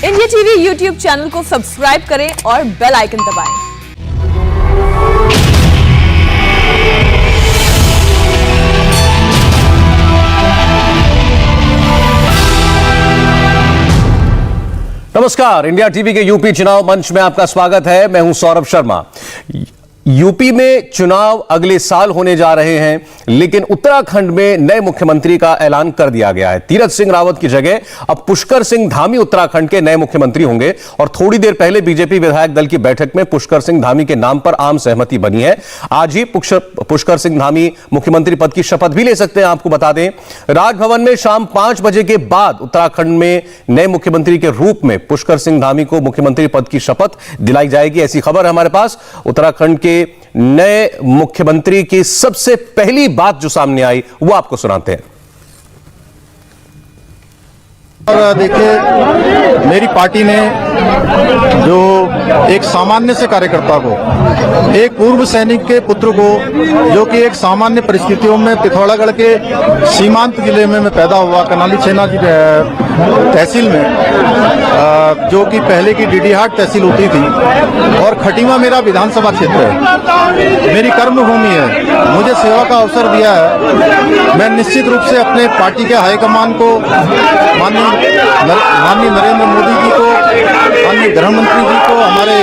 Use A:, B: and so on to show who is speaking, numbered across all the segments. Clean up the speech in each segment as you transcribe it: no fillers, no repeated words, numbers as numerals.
A: India TV YouTube channel को subscribe करें और बेल आइकन दबाएं।
B: नमस्कार, इंडिया टीवी के यूपी चुनाव मंच में आपका स्वागत है। मैं हूं सौरभ शर्मा। यूपी में चुनाव अगले साल होने जा रहे हैं, लेकिन उत्तराखंड में नए मुख्यमंत्री का ऐलान कर दिया गया है। तीरथ सिंह रावत की जगह अब पुष्कर सिंह धामी उत्तराखंड के नए मुख्यमंत्री होंगे और थोड़ी देर पहले बीजेपी विधायक दल की बैठक में पुष्कर सिंह धामी के नाम पर आम सहमति बनी है। आज ही पुष्कर सिंह धामी मुख्यमंत्री पद की शपथ भी ले सकते हैं। आपको बता दें, राजभवन में शाम 5 बजे के बाद उत्तराखंड में नए मुख्यमंत्री के रूप में पुष्कर सिंह धामी को मुख्यमंत्री पद की शपथ दिलाई जाएगी, ऐसी खबर है हमारे पास। उत्तराखंड के नए मुख्यमंत्री की सबसे पहली बात जो सामने आई वो आपको सुनाते हैं।
C: और देखिए, मेरी पार्टी ने जो एक सामान्य से कार्यकर्ता को, एक पूर्व सैनिक के पुत्र को, जो कि एक सामान्य परिस्थितियों में पिथौरागढ़ के सीमांत जिले में मैं पैदा हुआ, कनाली छेना की तहसील में, जो कि पहले की डीडीहाट तहसील होती थी, और खटीमा मेरा विधानसभा क्षेत्र है, मेरी कर्मभूमि है, मुझे सेवा का अवसर दिया है। मैं निश्चित रूप से अपने पार्टी के हाईकमान को, माननीय नरेंद्र मोदी जी को, माननीय गृह मंत्री जी को, हमारे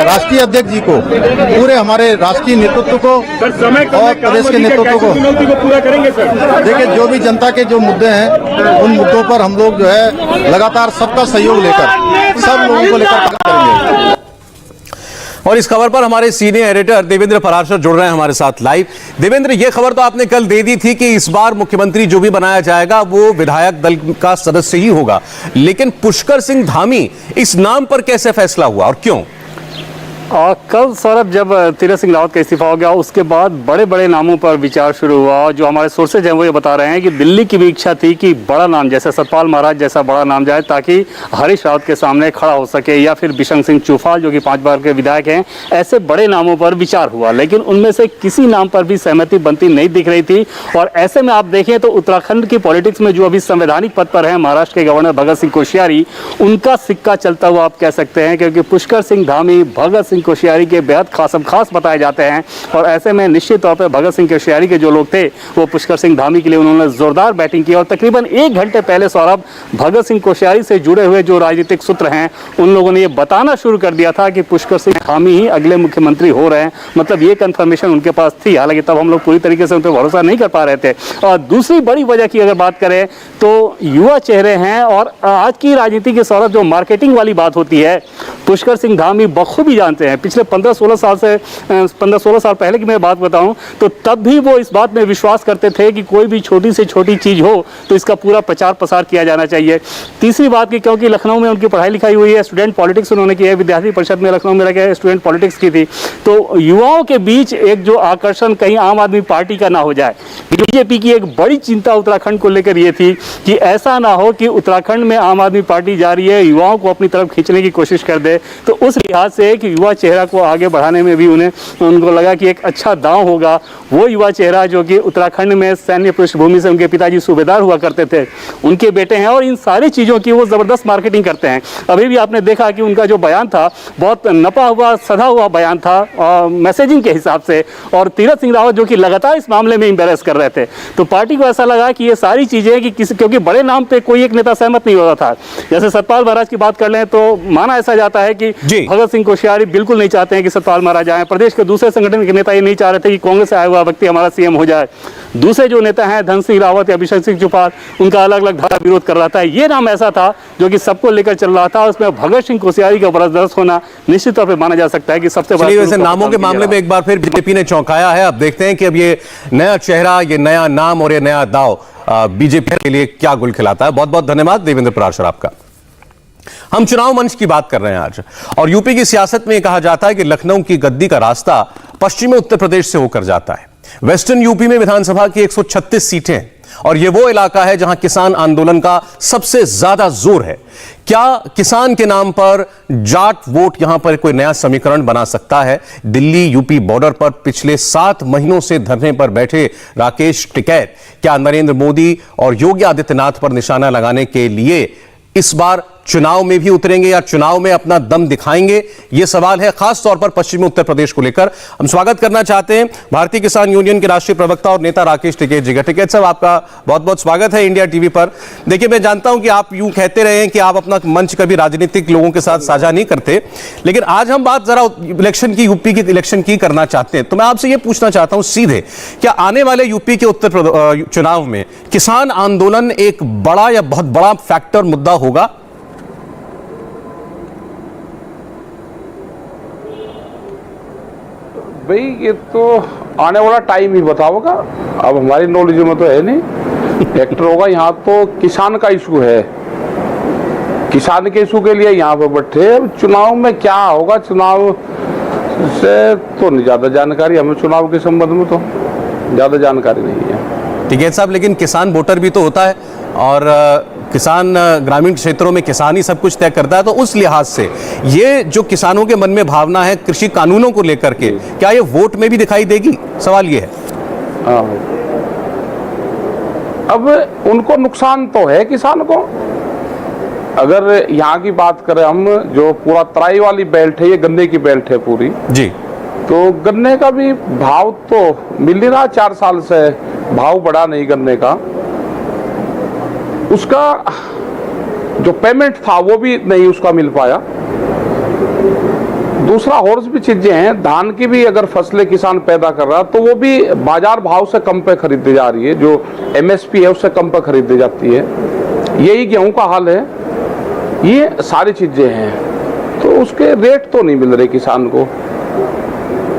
C: राष्ट्रीय अध्यक्ष जी को, पूरे हमारे राष्ट्रीय नेतृत्व को और प्रदेश के नेतृत्व को पूरा करेंगे सर। देखिए, जो भी जनता के जो मुद्दे हैं, उन मुद्दों पर हम लोग जो है लगातार सबका सहयोग लेकर, सब लोगों को लेकर काम करेंगे।
B: और इस खबर पर हमारे सीनियर एडिटर देवेंद्र पराशर जुड़ रहे हैं हमारे साथ लाइव। देवेंद्र, यह खबर तो आपने कल दे दी थी कि इस बार मुख्यमंत्री जो भी बनाया जाएगा वो विधायक दल का सदस्य ही होगा, लेकिन पुष्कर सिंह धामी इस नाम पर कैसे फैसला हुआ और क्यों?
D: कल सौरभ, जब तीरथ सिंह रावत का इस्तीफा हो गया, उसके बाद बड़े बड़े नामों पर विचार शुरू हुआ। जो हमारे सोर्सेज हैं वो ये बता रहे हैं कि दिल्ली की भी इच्छा थी कि बड़ा नाम जैसे सतपाल महाराज जैसा बड़ा नाम जाए, ताकि हरीश रावत के सामने खड़ा हो सके, या फिर बिशंग सिंह चूफाल जो कि 5 बार के विधायक हैं। ऐसे बड़े नामों पर विचार हुआ, लेकिन उनमें से किसी नाम पर भी सहमति बनती नहीं दिख रही थी। और ऐसे में आप देखें तो उत्तराखंड की पॉलिटिक्स में जो अभी संवैधानिक पद पर है महाराष्ट्र के गवर्नर भगत सिंह कोश्यारी, उनका सिक्का चलता हुआ आप कह सकते हैं, क्योंकि पुष्कर सिंह धामी भगत सिंह कोश्यारी के बेहद खास बताए जाते हैं। और ऐसे में निश्चित तौर पर भगत सिंह कोश्यारी के जो लोग थे वो पुष्कर सिंह धामी के लिए उन्होंने जोरदार बैटिंग की। और तकरीबन 1 घंटे पहले सौरभ, भगत सिंह कोश्यारी से जुड़े हुए जो राजनीतिक सूत्र हैं उन लोगों ने ये बताना शुरू कर दिया था कि पुष्कर सिंह धामी ही अगले मुख्यमंत्री हो रहे हैं। मतलब ये कंफर्मेशन उनके पास थी, हालांकि तब हम लोग पूरी तरीके से उन पर भरोसा नहीं कर पा रहे थे। और दूसरी बड़ी वजह की अगर बात करें तो युवा चेहरे हैं, और आज की राजनीति के सौरभ जो मार्केटिंग वाली बात होती है, पुष्कर सिंह धामी बखूबी जानते हैं। पिछले 15-16 साल पहले की मैं बात बताऊं तो तब भी वो इस बात में विश्वास करते थे कि कोई भी छोटी से छोटी चीज हो तो इसका पूरा प्रचार प्रसार किया जाना चाहिए। तीसरी बात की, क्योंकि लखनऊ में उनकी पढ़ाई लिखाई हुई है, स्टूडेंट पॉलिटिक्स उन्होंने की है, विद्यार्थी परिषद में लखनऊ में रह स्टूडेंट पॉलिटिक्स की थी, तो युवाओं के बीच एक जो आकर्षण कहीं आम आदमी पार्टी का ना हो जाए। बीजेपी की एक बड़ी चिंता उत्तराखंड को लेकर ये थी कि ऐसा ना हो कि उत्तराखंड में आम आदमी पार्टी जा रही है, युवाओं को अपनी तरफ खींचने की कोशिश कर दे। तो उस लिहाज से एक युवा चेहरा को आगे बढ़ाने में भी उनको लगा कि एक अच्छा दांव होगा। वो युवा चेहरा जो कि उत्तराखंड में सैन्य पृष्ठभूमि से उनके पिताजी सूबेदार हुआ करते थे, उनके बेटे हैं, और इन सारी चीज़ों की वो ज़बरदस्त मार्केटिंग करते हैं। अभी भी आपने देखा कि उनका जो बयान था बहुत नपा हुआ, सधा हुआ बयान था मैसेजिंग के हिसाब से। और तीरथ सिंह रावत जो कि लगातार इस मामले में एम्बेरस कर रहे थे, तो पार्टी को ऐसा लगा कि ये सारी चीज़ें कि क्योंकि बड़े नाम पर कोई एक नेता सहमत नहीं होता था। जैसे सतपाल महाराज की बात कर लें तो माना ऐसा जाता है कि भगत सिंह कोश्यारी बिल्कुल नहीं चाहते हैं कि सतपाल महाराज आए। प्रदेश के दूसरे संगठन के नेता ये नहीं चाह रहे थे कि कांग्रेस से आया हुआ व्यक्ति हमारा सीएम हो जाए। दूसरे जो नेता हैं धन सिंह रावत या बिशंग सिंह चूफाल, उनका अलग अलग धारा विरोध कर रहा था। ये नाम ऐसा था जो कि सबको लेकर चल रहा था। उसमें भगत सिंह कोश्यारी का बरदस्त होना निश्चित तौर पर माना जा सकता है कि सबसे बड़ा।
B: वैसे नामों के मामले में एक बार फिर बीजेपी ने चौंकाया है। अब देखते हैं कि अब ये नया चेहरा, ये नया नाम और ये नया दाव बीजेपी के लिए क्या गुल खिलाता है। बहुत बहुत धन्यवाद देवेंद्र पराशर आपका। हम चुनाव मंच की बात कर रहे हैं आज, और यूपी की सियासत में यह कहा जाता है कि लखनऊ की गद्दी का रास्ता पश्चिमी उत्तर प्रदेश से होकर जाता है। वेस्टर्न यूपी में विधानसभा की 136 सीटें हैं, और यह वो इलाका है जहां किसान आंदोलन का सबसे ज्यादा जोर है। क्या किसान के नाम पर जाट वोट यहां पर कोई नया समीकरण बना सकता है? दिल्ली यूपी बॉर्डर पर पिछले 7 महीनों से धरने पर बैठे राकेश टिकैत क्या नरेंद्र मोदी और योगी आदित्यनाथ पर निशाना लगाने के लिए इस बार चुनाव में भी उतरेंगे या चुनाव में अपना दम दिखाएंगे, यह सवाल है खास तौर पर पश्चिमी उत्तर प्रदेश को लेकर। हम स्वागत करना चाहते हैं भारतीय किसान यूनियन के राष्ट्रीय प्रवक्ता और नेता राकेश टिकैत जी का। टिकैत साहब, आपका बहुत बहुत स्वागत है इंडिया टीवी पर। देखिए, मैं जानता हूं कि आप यूं कहते रहे हैं कि आप अपना मंच कभी राजनीतिक लोगों के साथ साझा नहीं करते, लेकिन आज हम बात जरा इलेक्शन की, यूपी की इलेक्शन की करना चाहते हैं। तो मैं आपसे यह पूछना चाहता हूं सीधे, क्या आने वाले यूपी के उत्तर चुनाव में किसान आंदोलन एक बड़ा या बहुत बड़ा फैक्टर मुद्दा होगा?
E: भाई ये तो आने वाला टाइम ही बताओगा, अब हमारी नॉलेज में तो है नहीं। फैक्टर होगा यहाँ तो किसान का इशू है, किसान के इशू के लिए यहाँ पर बैठे। चुनाव में क्या होगा, चुनाव से तो नहीं ज्यादा जानकारी हमें, चुनाव के संबंध में तो ज्यादा जानकारी नहीं है।
B: टिकैत साहब, लेकिन किसान वोटर भी तो होता है और किसान ग्रामीण क्षेत्रों में किसान ही सब कुछ तय करता है, तो उस लिहाज से ये जो किसानों के मन में भावना है कृषि कानूनों को लेकर के, क्या ये वोट में भी दिखाई देगी? सवाल ये है।
E: हाँ, अब उनको नुकसान तो है किसान को। अगर यहाँ की बात करें हम, जो पूरा तराई वाली बेल्ट है, ये गन्ने की बेल्ट है पूरी
B: जी,
E: तो गन्ने का भी भाव तो मिल नहीं रहा, 4 साल से भाव बढ़ा नहीं गन्ने का। उसका जो पेमेंट था वो भी नहीं उसका मिल पाया। दूसरा और भी चीजें हैं, धान की भी अगर फसलें किसान पैदा कर रहा तो वो भी बाजार भाव से कम पे खरीदी जा रही है, जो एमएसपी है उससे कम पे खरीदी जाती है। यही गेहूं का हाल है, ये सारी चीजें हैं, तो उसके रेट तो नहीं मिल रहे किसान को।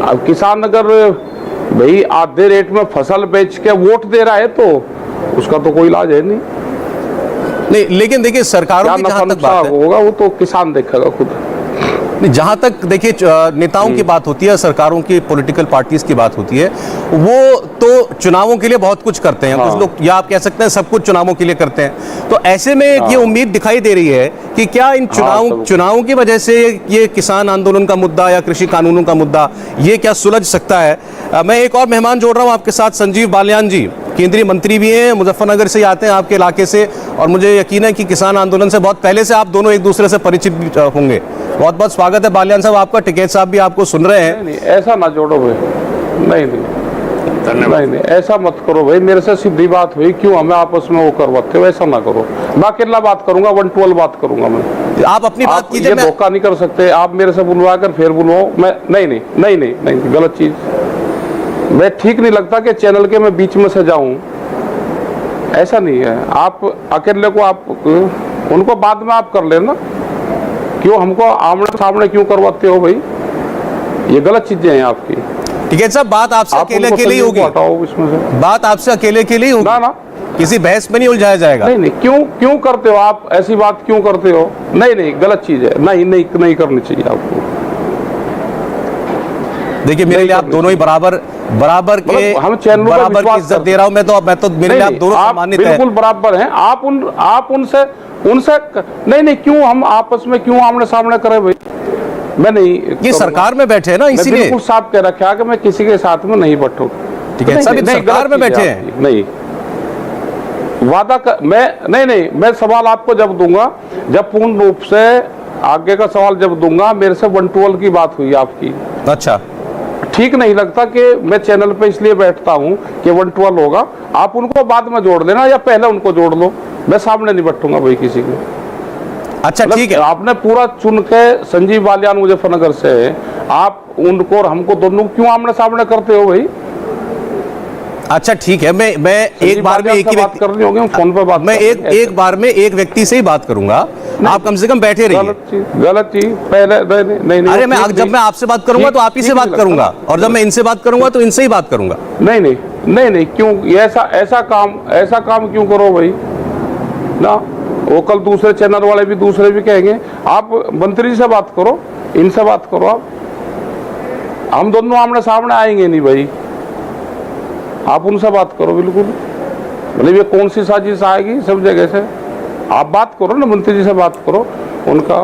E: अब किसान अगर भाई आधे रेट में फसल बेच के वोट दे रहा है तो उसका तो कोई इलाज है नहीं।
B: लेकिन देखिए, सरकारों की जहां तक बात है,
E: होगा वो तो किसान देखेगा खुद।
B: जहां तक देखिए नेताओं की बात होती है, सरकारों की, पॉलिटिकल पार्टीज की बात होती है, वो तो चुनावों के लिए बहुत कुछ करते हैं। कुछ लोग, या आप कह सकते हैं सब कुछ चुनावों के लिए करते हैं। तो ऐसे में ये उम्मीद दिखाई दे रही है कि क्या इन चुनावों की वजह से ये किसान आंदोलन का मुद्दा या कृषि कानूनों का मुद्दा ये क्या सुलझ सकता है? मैं एक और मेहमान जोड़ रहा हूं आपके साथ, संजीव बालियान जी, केंद्रीय मंत्री भी हैं, मुजफ्फरनगर से आते हैं आपके इलाके से, और मुझे यकीन है कि किसान आंदोलन से बहुत पहले से आप दोनों एक दूसरे से परिचित होंगे। बहुत बहुत स्वागत है बालियान साहब आपका। टिकैत साहब भी आपको सुन रहे हैं।
E: नहीं, ऐसा ना जोड़ो भाई, नहीं, नहीं, ऐसा मत करो भाई। मेरे से सीधी बात हुई, क्यों हमें आपस में वो करवाते हो? ऐसा ना करो। मैं अकेला बात करूंगा, 1-2 बात करूंगा मैं।
B: आप अपनी बात कीजिए,
E: ये धोखा नहीं कर सकते आप मेरे से बुलवा कर फिर बुलवाओ। मैं नहीं, गलत चीज। मैं ठीक नहीं लगता कि चैनल के मैं बीच में से जाऊं, ऐसा नहीं है। आप अकेले को आप उनको बाद में आप कर लेना, क्यों हमको आमने सामने क्यों करवाते हो भाई? ये गलत चीजें हैं आपकी।
B: टिकैत साहब, बात आपसे अकेले के लिए होगी,
E: इसमें से
B: बात आपसे अकेले के लिए होगी
E: ना,
B: किसी बहस में नहीं उलझाया जाएगा।
E: नहीं, क्यों करते हो आप ऐसी बात, क्यों करते हो? नहीं, गलत चीज है, नहीं करनी चाहिए आपको।
B: देखिए, मेरे लिए आप दोनों ही बराबर के,
E: हम चैनल
B: बराबर की इज्जत दे रहा हूं मैं तो मेरे लिए आप दोनों सम्मानित हैं।
E: बिल्कुल बराबर हैं आप उनसे नहीं, क्यों हम आपस में क्यों आमने सामने करें भाई? मैं नहीं,
B: ये सरकार में बैठे हैं ना, इसीलिए
E: बिल्कुल साफ कह रखा है कि मैं किसी के साथ में नहीं बैठूं।
B: ठीक है, सब सरकार में बैठे हैं।
E: नहीं, वादा कर, मैं सवाल आपको जब दूंगा, जब पूर्ण रूप से आगे का सवाल जब दूंगा। मेरे से 1-2 की बात हुई आपकी।
B: अच्छा,
E: ठीक नहीं लगता कि मैं चैनल पे इसलिए बैठता हूं कि 1-2 होगा। आप उनको बाद में जोड़ देना या पहले उनको जोड़ लो, मैं सामने नहीं बैठूंगा भाई किसी को।
B: अच्छा, ठीक है।
E: आपने पूरा चुन के संजीव बालियान मुजफ्फरनगर से, आप उनको और हमको दोनों क्यों आमने सामने करते हो भाई?
B: अच्छा, ठीक है, मैं एक बार में एक ही
E: बात करनी होगी, फोन पे बात,
B: मैं एक बार में एक व्यक्ति से ही बात करूंगा। आप कम से कम बैठे रहिए।
E: गलत चीज पहले नहीं।
B: अरे जब मैं आपसे बात करूंगा तो आप ही से बात करूंगा, और जब मैं इनसे बात करूंगा तो इनसे ही बात करूंगा।
E: नहीं, क्यों ऐसा काम क्यों करो भाई ना? वो कल दूसरे चैनल वाले भी दूसरे भी कहेंगे। आप मंत्री से बात करो, इनसे बात करो। आप हम दोनों आमने सामने आएंगे नहीं भाई, आप उनसे बात करो। बिल्कुल, मतलब ये कौन सी साजिश आएगी सब जगह से? आप बात करो ना, मंत्री जी से बात करो उनका।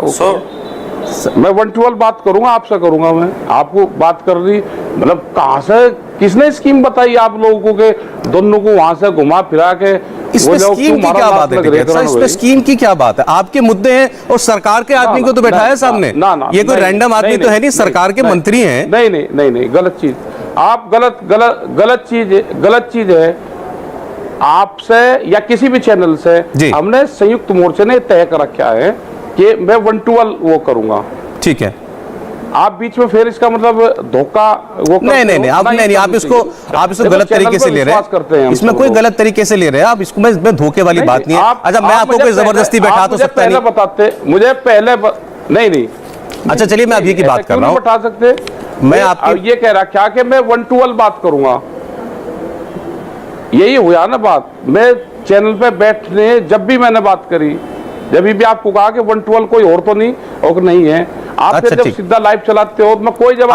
E: मैं 1-2 बात करूंगा, आपसे करूंगा। मैं आपको बात कर रही, मतलब कहाँ से किसने स्कीम बताई आप लोगों को के दोनों को वहां से घुमा फिरा के?
B: इसमें स्कीम की क्या बात है टिकैत साहब? इसमें स्कीम की क्या बात है? आपके मुद्दे हैं और सरकार के आदमी को तो बैठाया सामने। ये कोई रैंडम आदमी तो है नहीं, सरकार के मंत्री हैं।
E: नहीं, गलत चीज आप गलत चीज है आपसे या किसी भी चैनल से। हमने संयुक्त मोर्चे ने तय कर रखा है कि मैं 1 to 1 वो करूंगा।
B: ठीक है,
E: आप बीच में फिर इसका मतलब धोखा वो
B: नहीं, आप इसको गलत तरीके से ले रहे हैं। इसमें कोई गलत तरीके से ले रहे हैं आप इसको। मैं धोखे वाली बात नहीं है। अच्छा, मैं आपको कोई जबरदस्ती बैठा तो सकता नहीं।
E: बताते मुझे पहले नहीं।
B: अच्छा चलिए, मैं अभी की बात कर रहा हूँ।
E: बैठा सकते
B: मैं आपको ये
E: कह रहा क्या कि मैं 1 to 1 बात करूंगा। यही हुआ ना बात। मैं चैनल पे बैठने जब भी मैंने बात करी, जब भी आपको कहा कि 1 to 1 कोई और तो नहीं है। आप
B: अच्छा,
E: जब सीधा लाइव चलाते हो मैं कोई जवाब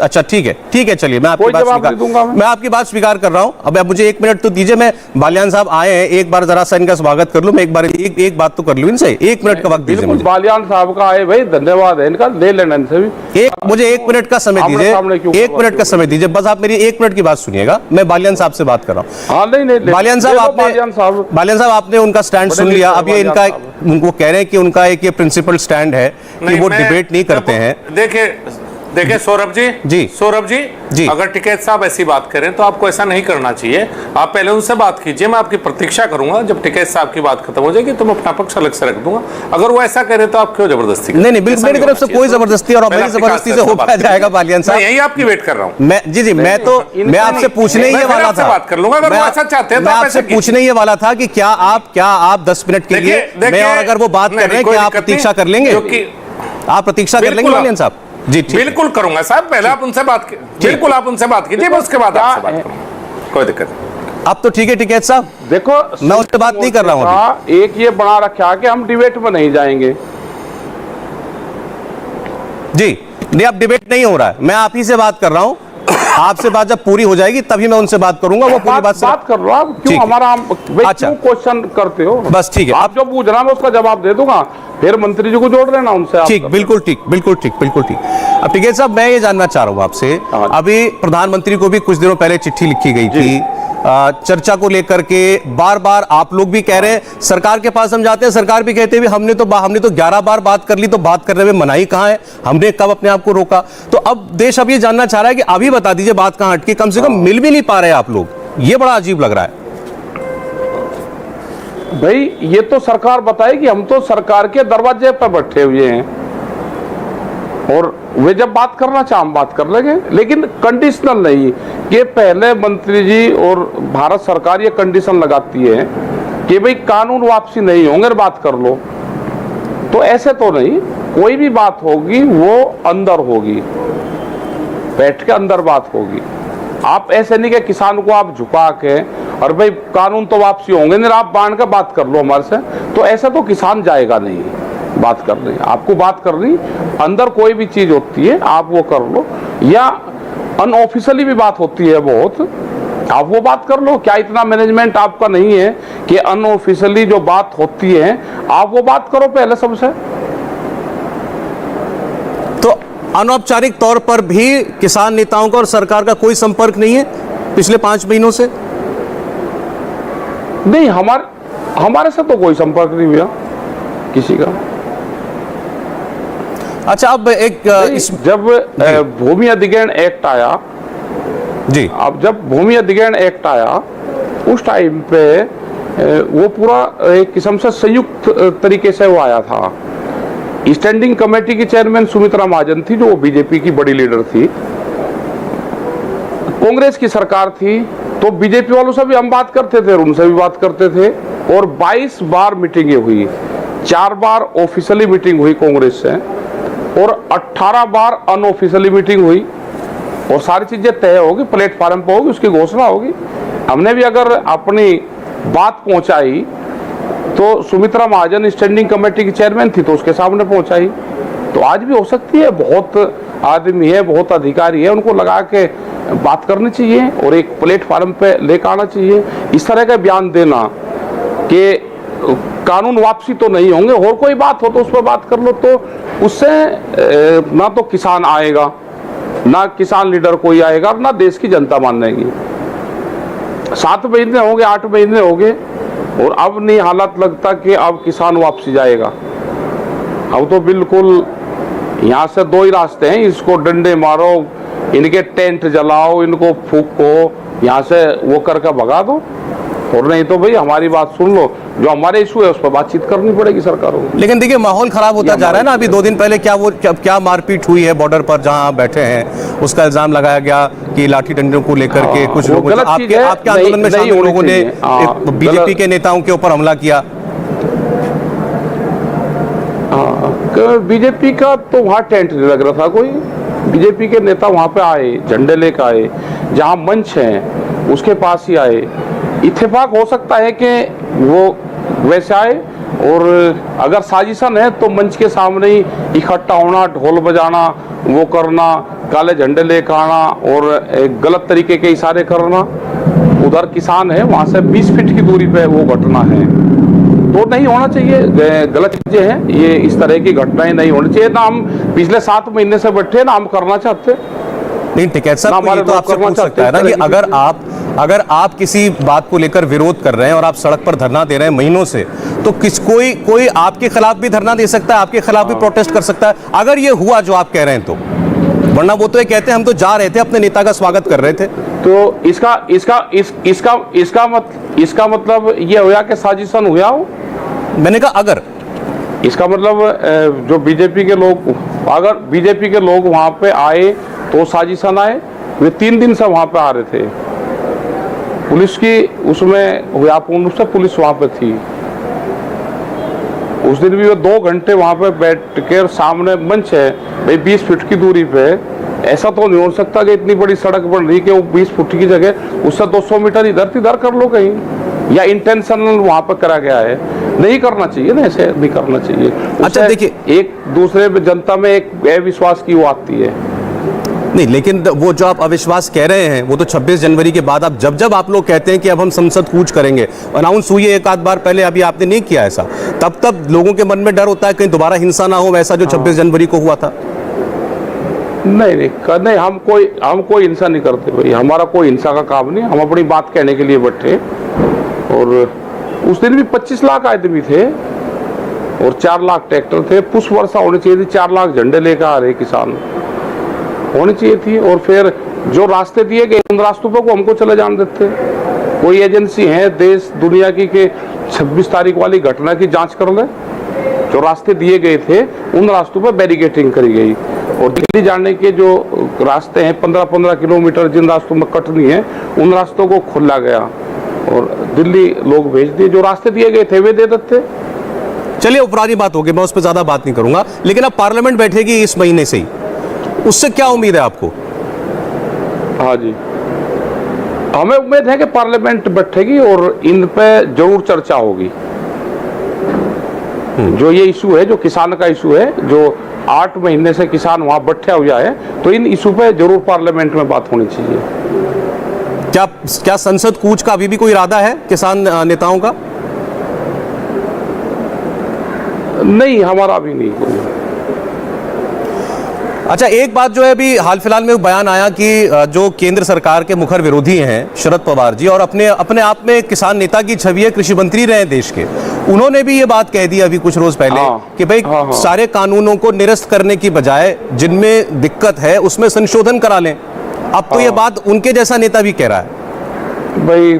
B: अच्छा ठीक है, चलिए मैं आपकी बात स्वीकार कर रहा हूं। अब मुझे 1 मिनट तो दीजिए। मैं बालियान साहब आए हैं, एक बार जरा सा इनका स्वागत कर लूं। मैं एक बात तो कर लूं इनसे। 1 मिनट का वक्त दीजिए मुझे।
E: बालियान साहब का आए भाई, धन्यवाद है इनका, ले लेना इनसे भी।
B: मुझे 1 मिनट का समय दीजिए। 1 मिनट का समय दीजिए बस। आप मेरी 1 मिनट की बात सुनिएगा। मैं बालियान साहब से बात कर रहा हूँ। बालियान साहब आपने उनका स्टैंड सुन लिया। अब ये इनका वो कह रहे हैं कि उनका एक ये प्रिंसिपल स्टैंड है कि वो डिबेट नहीं करते हैं।
F: देखिए सौरभ जी, अगर टिकैत साहब ऐसी बात करें तो आपको ऐसा नहीं करना चाहिए। आप पहले उनसे बात कीजिए। मैं आपकी प्रतीक्षा करूंगा। जब टिकैत साहब की बात खत्म हो जाएगी तो मैं अपना पक्ष अलग से रख दूंगा। अगर वो ऐसा करे तो आप क्यों जबरदस्ती?
B: नहीं, बिल्कुल मेरी तरफ से कोई जबरदस्ती और मेरी जबरदस्ती से हो पाया जाएगा बालियान साहब।
F: यही आपकी वेट कर रहा हूँ
B: मैं। जी, मैं आपसे पूछने ही वाला था।
F: बात कर लूंगा अगर वो ऐसा चाहते हैं।
B: मैं आपसे पूछने ही वाला था कि क्या आप 10 मिनट के लिए मैं, और अगर वो बात कर रहे हैं कि आप प्रतीक्षा कर लेंगे, आप प्रतीक्षा कर लेंगे बालियान साहब? जी
F: बिल्कुल करूंगा साहब। पहले आप उनसे बात कीजिए। बिल्कुल आप उनसे बात कीजिए, उसके बाद आपसे बात करूंगा। कोई दिक्कत नहीं।
B: अब तो ठीक है टिकैत साहब,
E: देखो
B: मैं उससे बात नहीं कर रहा हूँ।
E: एक ये बना रखा कि हम डिबेट में नहीं जाएंगे।
B: जी नहीं, अब डिबेट नहीं हो रहा है। मैं आप ही से बात कर रहा हूँ। आपसे बात जब पूरी हो जाएगी तभी मैं उनसे बात करूंगा। वो पूरी बात
E: कर लो आप। क्यों हमारा क्यों क्वेश्चन करते हो?
B: बस ठीक है,
E: आप जो पूछ रहा मैं उसका जवाब दे दूंगा। फिर मंत्री जी को जोड़ लेना उनसे।
B: ठीक, बिल्कुल ठीक। अब टिकैत साहब, मैं ये जानना चाह रहा हूँ आपसे। अभी प्रधानमंत्री को भी कुछ दिनों पहले चिट्ठी लिखी गई थी चर्चा को लेकर के। बार आप लोग भी कह रहे हैं, सरकार के पास हम जाते हैं, सरकार भी कहते हैं हमने तो 11 बार बात कर ली, तो बात करने में मनाही कहाँ है? हमने कब अपने आप को रोका? तो अब देश अब ये जानना चाह रहा है कि अभी बता दीजिए बात कहाँ अटकी। कम से कम मिल भी नहीं पा रहे आप लोग। ये बड़ा अजीब लग रहा है
E: भाई। ये तो सरकार बताएगी। हम तो सरकार के दरवाजे पर बैठे हुए हैं और वे जब बात करना चाहे हम बात कर लेंगे, लेकिन कंडीशनल नहीं कि पहले मंत्री जी और भारत सरकार ये कंडीशन लगाती है कि भाई कानून वापसी नहीं होंगे, बात कर लो। तो ऐसे तो नहीं, कोई भी बात होगी वो अंदर होगी, बैठ के अंदर बात होगी। आप ऐसे नहीं कि किसान को आप झुका के और भाई कानून तो वापसी होंगे नहीं, आप बांध के बात कर लो हमारे से। तो ऐसा तो किसान जाएगा नहीं। बात करनी आपको, बात करनी अंदर कोई भी चीज होती है आप वो कर लो, या अनऑफिशियली भी बात होती है बहुत, आप वो बात कर लो। क्या इतना मैनेजमेंट आपका नहीं है कि अनऑफिशियली जो बात होती है आप वो बात करो पहले सबसे?
B: तो अनौपचारिक तौर पर भी किसान नेताओं का और सरकार का कोई संपर्क नहीं है पिछले 5 महीनों से?
E: नहीं, हमारे से तो कोई संपर्क नहीं हुआ किसी का।
B: अच्छा, अब एक
E: जब भूमि अधिग्रहण एक्ट आया
B: जी,
E: अब जब भूमि अधिग्रहण एक्ट आया उस टाइम पे वो पूरा एक किस्म से संयुक्त तरीके से वो आया था। स्टैंडिंग कमेटी की चेयरमैन सुमित्रा महाजन थी, जो बीजेपी की बड़ी लीडर थी। कांग्रेस की सरकार थी तो बीजेपी वालों से भी हम बात करते थे और उनसे भी बात करते थे। और 22 बार मीटिंगें हुई, 4 बार ऑफिशियली मीटिंग हुई कांग्रेस से और 18 बार अनऑफिशियली मीटिंग हुई। और सारी चीजें तय होगी, प्लेटफॉर्म पर होगी, उसकी घोषणा होगी। हमने भी अगर अपनी बात पहुंचाई तो सुमित्रा महाजन स्टैंडिंग कमेटी की चेयरमैन थी तो उसके सामने पहुंचाई। तो आज भी हो सकती है। बहुत आदमी है, बहुत अधिकारी है, उनको लगा के बात करनी चाहिए और एक प्लेटफॉर्म पे लेकर आना चाहिए। इस तरह का बयान देना कि कानून वापसी तो नहीं होंगे और कोई बात हो तो उस पर बात कर लो, तो उससे ना तो किसान आएगा, ना किसान लीडर कोई आएगा, ना देश की जनता मानेगी। 7 महीने हो गए, 8 महीने हो गए, और अब नहीं हालात लगता कि अब किसान वापसी जाएगा। अब तो बिल्कुल यहाँ से 2 ही रास्ते हैं, इसको डंडे मारो, इनके टेंट जलाओ, इनको फूको, यहाँ से वो करके भगा दो, और नहीं तो भाई हमारी बात सुन लो, जो हमारे इशू है उस पर बातचीत करनी पड़ेगी सरकारों को।
B: लेकिन देखिए माहौल खराब होता जा रहा है ना। अभी 2 दिन पहले क्या मारपीट हुई है बॉर्डर पर जहां आप बैठे हैं, उसका इल्जाम लगाया गया कि लाठी डंडों को लेकर के कुछ लोगों ने आपके आंदोलन में शामिल लोगों ने बीजेपी के नेताओं के ऊपर हमला किया।
E: बीजेपी का तो वहाँ टेंट नहीं लग रहा था कोई। बीजेपी के नेता वहाँ पे आए, झंडे लेकर आए, जहाँ मंच है उसके पास ही आए। इत्तेफाक हो सकता है कि वो वैसे आए, और अगर साजिशन है तो मंच के सामने ही इकट्ठा होना, ढोल बजाना, वो करना, काले झंडे लेकर आना और एक गलत तरीके के इशारे करना। उधर किसान है, वहाँ से 20 फीट की दूरी पे वो घटना है, तो नहीं होना चाहिए। गलत चीजें हैं ये, इस तरह की घटनाएं नहीं होनी चाहिए। ना हम पिछले 7 महीने से बैठे, ना हम करना चाहते।
B: नहीं टिकैत साहब, ये तो आपसे पूछ सकता है ना कि अगर आप किसी बात को लेकर विरोध कर रहे हैं और आप सड़क पर धरना दे रहे हैं महीनों से, तो कोई आपके खिलाफ भी धरना दे सकता है, आपके खिलाफ भी प्रोटेस्ट कर सकता है, अगर ये हुआ जो आप कह रहे हैं तो। वरना वो तो ये कहते हैं हम तो जा रहे थे, अपने नेता का स्वागत कर रहे थे।
E: तो इसका मतलब ये हुआ कि साजिशन हुआ हो।
B: मैंने कहा अगर
E: इसका मतलब जो बीजेपी के लोग, अगर बीजेपी के लोग वहां पे आए तो साजिशन आए। वे 3 दिन से वहां पे आ रहे थे, पुलिस की उसमें हुआ, पूर्ण से पुलिस वहां पे थी। उस दिन भी वो 2 घंटे वहां पे बैठ कर, सामने मंच है भाई 20 फीट की दूरी पे, ऐसा तो नहीं हो सकता कि इतनी बड़ी सड़क बन रही कि वो 20 फुट की जगह उससे 200 मीटर इधर कर लो कहीं, या इंटेंशनल वहां पर करा गया है। नहीं करना चाहिए ना, ऐसे नहीं करना चाहिए।
B: अच्छा देखिए,
E: एक दूसरे पे जनता में एक अविश्वास की वो आती है।
B: नहीं, लेकिन वो जो आप अविश्वास कह रहे हैं वो तो 26 जनवरी के बाद, आप जब आप लोग कहते हैं कि अब हम संसद कूच करेंगे, अनाउंस हुई है एक आध बार पहले, अभी आपने नहीं किया ऐसा, तब लोगों के मन में डर होता है कहीं दोबारा हिंसा ना हो, वैसा जो 26 जनवरी को हुआ था।
E: नहीं, हम कोई हिंसा नहीं करते भाई, हमारा कोई हिंसा का काम नहीं। हम अपनी बात कहने के लिए बैठे, और उस दिन भी 25 लाख आदमी थे और 4 लाख ट्रैक्टर थे। पुष्प वर्षा होनी चाहिए थी, 4 लाख झंडे लेकर आ रहे किसान होनी चाहिए थी। और फिर जो रास्ते दिए गए उन रास्तों पर को हमको चले जाने देते। कोई एजेंसी है देश दुनिया की कि 26 तारीख वाली घटना की जांच कर ले। जो रास्ते दिए गए थे उन रास्तों पर बैरिकेटिंग करी गई, और दिल्ली जाने के जो रास्ते हैं 15-15 किलोमीटर जिन रास्तों में कटनी है उन रास्तों को खोला गया और दिल्ली लोग भेज दिए। जो रास्ते दिए गए थे वे दे देते।
B: चलिए, वो पुरानी बात होगी, मैं उस पर ज्यादा बात नहीं करूंगा। लेकिन अब पार्लियामेंट बैठेगी इस महीने से ही, उससे क्या उम्मीद है आपको?
E: हाँ जी, हमें उम्मीद है कि पार्लियामेंट बैठेगी और इन पे जरूर चर्चा होगी। जो ये इशू है, जो किसान का इशू है, जो 8 महीने से किसान वहां बैठा हुआ है, तो इन इशू पे जरूर पार्लियामेंट में बात होनी चाहिए।
B: क्या संसद कूच का अभी भी कोई इरादा है किसान नेताओं का?
E: नहीं, हमारा भी नहीं कोई।
B: अच्छा, एक बात जो है अभी हाल फिलहाल में बयान आया कि जो केंद्र सरकार के मुखर विरोधी हैं शरद पवार जी, और अपने आप में किसान नेता की छवि है, कृषि मंत्री रहे देश के, उन्होंने भी ये बात कह दी अभी कुछ रोज पहले कि भाई सारे कानूनों को निरस्त करने की बजाय जिनमें दिक्कत है उसमें संशोधन करा लें। अब तो ये बात उनके जैसा नेता भी कह रहा है
E: भाई।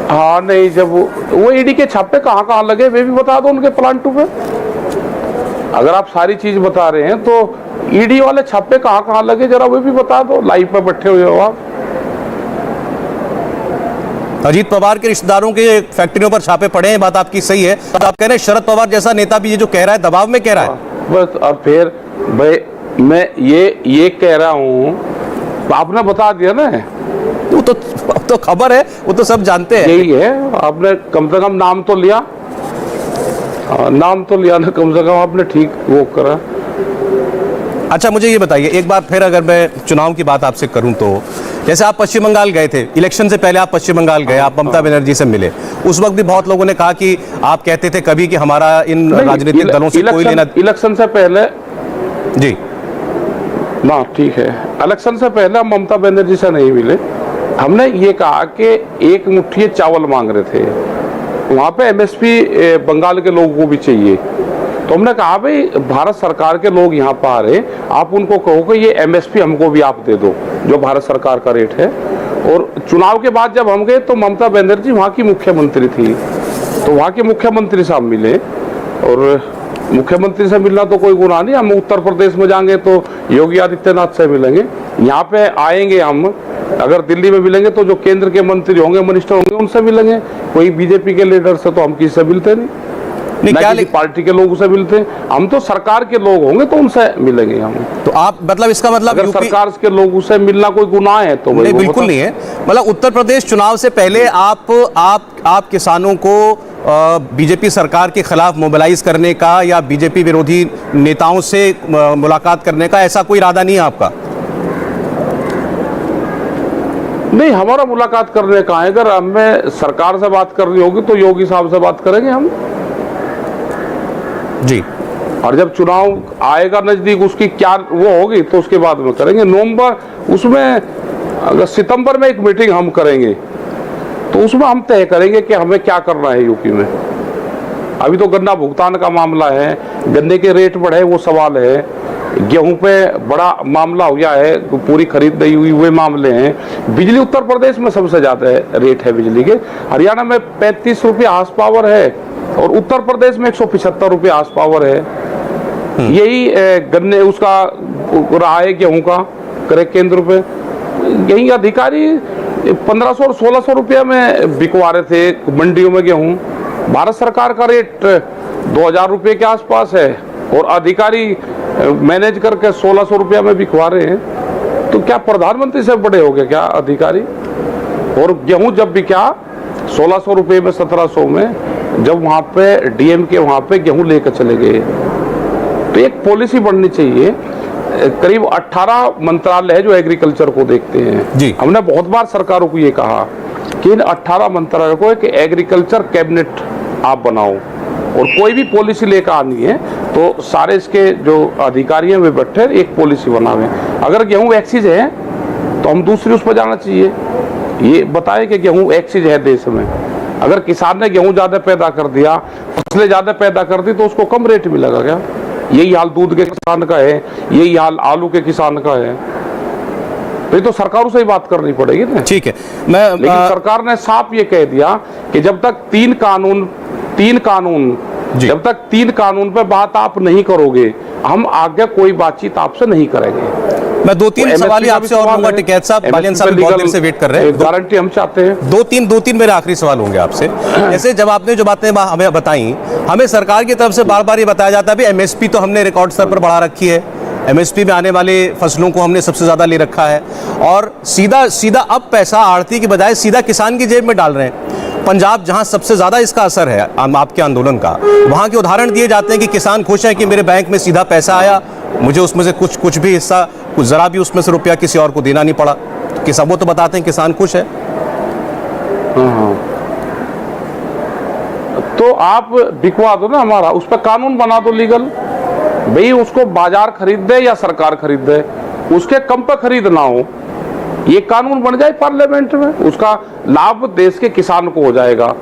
E: हाँ, नहीं, जब वो ईडी के छापे कहाँ लगे वे भी बता दो उनके प्लांटों पे। अगर आप सारी चीज बता रहे हैं तो ईडी वाले छापे कहाँ लगे जरा वे भी बता दो। लाइव पे बैठे हुए हो आप।
B: अजीत पवार के रिश्तेदारों के फैक्ट्रियों पर छापे पड़े हैं, बात आपकी सही है। तो आप कह रहे हैं शरद पवार जैसा नेता भी ये जो कह रहा है दबाव में कह रहा है
E: बस। और फिर भाई मैं ये कह रहा हूँ, आपने बता दिया ना,
B: वो तो खबर है, वो तो सब जानते हैं।
E: यही है, आपने कम से कम नाम तो लिया, नाम तो लिया ना, कम से कम आपने ठीक वो करा।
B: अच्छा, मुझे ये बताइए एक बार फिर, अगर मैं चुनाव की बात आपसे करूं तो जैसे आप पश्चिम बंगाल गए थे, इलेक्शन से पहले आप पश्चिम बंगाल गए, आप ममता बनर्जी से मिले, उस वक्त भी बहुत लोगों ने कहा कि आप कहते थे कभी कि हमारा इन राजनीतिक दलों से कोई लेना।
E: इलेक्शन से पहले
B: जी,
E: ना ठीक है, इलेक्शन से पहले हम ममता बनर्जी से नहीं मिले। हमने ये कहा कि एक मुट्ठी चावल मांग रहे थे, वहाँ पे एमएसपी बंगाल के लोगों को भी चाहिए। तो हमने कहा भाई भारत सरकार के लोग यहाँ पर आ रहे, आप उनको कहो कि ये एमएसपी हमको भी आप दे दो जो भारत सरकार का रेट है। और चुनाव के बाद जब हम गए तो ममता बनर्जी वहाँ की मुख्यमंत्री थी, तो वहाँ के मुख्यमंत्री से हम मिले। और मुख्यमंत्री से मिलना तो कोई गुनाह नहीं, हम उत्तर प्रदेश में जाएंगे तो योगी आदित्यनाथ से मिलेंगे, यहाँ पे आएंगे हम अगर दिल्ली में मिलेंगे तो जो केंद्र के मंत्री होंगे, मिनिस्टर होंगे, उनसे मिलेंगे। कोई बीजेपी के लीडर से तो हम किसी से मिलते नहीं, क्या किसी पार्टी के लोगों से मिलते हैं। हम तो सरकार के लोग होंगे तो उनसे मिलेंगे हम।
B: तो आप मतलब इसका मतलब
E: अगर सरकार के लोगों से मिलना कोई गुनाह है तो
B: नहीं, बिल्कुल नहीं है। मतलब उत्तर प्रदेश चुनाव से पहले आप किसानों को बीजेपी सरकार के खिलाफ मोबिलाइज करने का या बीजेपी विरोधी नेताओं से मुलाकात करने का ऐसा कोई इरादा नहीं है आपका?
E: नहीं, हमारा मुलाकात करने का है। अगर हमें सरकार से बात करनी होगी तो योगी साहब से बात करेंगे हम
B: जी।
E: और जब चुनाव आएगा नजदीक, उसकी क्या वो होगी तो उसके बाद में करेंगे। नवंबर उसमें अगर सितंबर में एक मीटिंग हम करेंगे तो उसमें हम तय करेंगे कि हमें क्या करना है यूपी में। अभी तो गन्ना भुगतान का मामला है, गन्ने के रेट बढ़े वो सवाल है, गेहूं पे बड़ा मामला हो गया है, पूरी खरीद नहीं हुई हुए मामले हैं। बिजली उत्तर प्रदेश में सबसे ज्यादा रेट है बिजली के, हरियाणा में 35 रुपये हार्स पावर है और उत्तर प्रदेश में 175 रुपये हार्स पावर है। यही गन्ने उसका रहा है गेहूं का क्रय केंद्र पे। यही अधिकारी 1500 और 1600 रुपये में बिकवा रहे थे मंडियों में गेहूं। भारत सरकार का रेट 2000 रुपये के आसपास है और अधिकारी मैनेज करके 1600 रुपया में बिकवा रहे हैं। तो क्या प्रधानमंत्री से बड़े हो गए क्या अधिकारी? और गेहूं जब बिका 1600 रुपये में, 1700 में, जब वहां पे डीएम के वहां पे गेहूं लेकर चले गए, तो एक पॉलिसी बननी चाहिए। करीब 18 मंत्रालय है जो एग्रीकल्चर को देखते हैं
B: जी।
E: हमने बहुत बार सरकारों को ये कहा कि इन 18 मंत्रालयों को एक एग्रीकल्चर कैबिनेट आप बनाओ और कोई भी पॉलिसी लेकर आनी है तो सारे इसके जो अधिकारी हैं वे बैठे एक पॉलिसी बनावे। अगर गेहूं एक्सीज है तो हम दूसरी उस पर जाना चाहिए, ये बताए कि गेहूं एक्सीज है देश में। अगर किसान ने गेहूं ज्यादा पैदा कर दिया, फसलें ज्यादा पैदा कर दी तो उसको कम रेट मिलेगा क्या? यही हाल दूध के किसान का है, यही हाल आलू के किसान का है। तो ये तो सरकारों से ही बात करनी पड़ेगी ना।
B: ठीक है,
E: लेकिन सरकार ने साफ ये कह दिया कि जब तक तीन कानून जब तक 3 कानून पे बात आप नहीं करोगे, हम आगे कोई बातचीत आपसे नहीं करेंगे।
B: मैं 2-3 सवाल ही आपसे और लूंगा। टिकैत साहब, बालियान साहब बहुत देर से वेट कर रहे हैं,
E: गारंटी हम चाहते हैं।
B: 2-3 मेरे आखिरी सवाल होंगे आपसे। जैसे जब आपने जो बातें हमें बताई, हमें सरकार की तरफ से बार बार ये बताया जाता है एमएसपी तो हमने रिकॉर्ड स्तर पर बढ़ा रखी है, एमएसपी में आने वाले फसलों को हमने सबसे ज्यादा ले रखा है और सीधा अब पैसा आड़ती की बजाय सीधा किसान की जेब में डाल रहे हैं। पंजाब जहां सबसे ज्यादा इसका असर है आपके आंदोलन का, वहां के उदाहरण दिए जाते हैं कि किसान खुश है कि मेरे बैंक में सीधा पैसा आया, मुझे उसमें से कुछ भी हिस्सा, कुछ जरा भी उसमें से रुपया किसी और को देना नहीं पड़ा। किसान वो तो बताते हैं किसान खुश है।
E: तो आप बिकवा दो ना, हमारा उस पर कानून बना दो लीगल। भाई उसको बाजार खरीद दे या सरकार खरीद दे, उसके कम पे खरीद ना हो, ये कानून बन जाए पार्लियामेंट में, उसका लाभ देश के किसान को हो जाएगा।